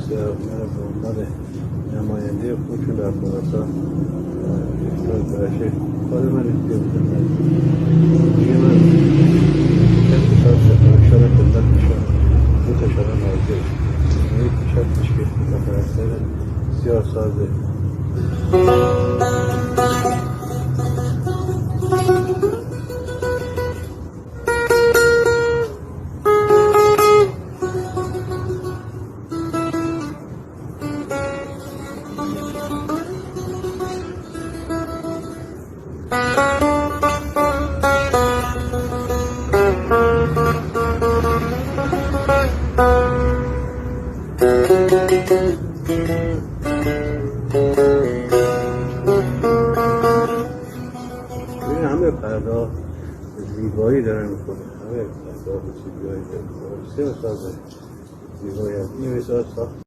بسیار من به عنوان نماینده خودشون در خراسان برشه کار من دیگه بودم دیگه من کسی تا سفارشان خدمت میشم دو تاشان نازل یک شرطش که متنصر سیاه سازه ببین همه پرداخت زیبایی دارن میکنه همه پرداخت زیبایی دارن سیاه سازه زیبایی هست این مثال ساخت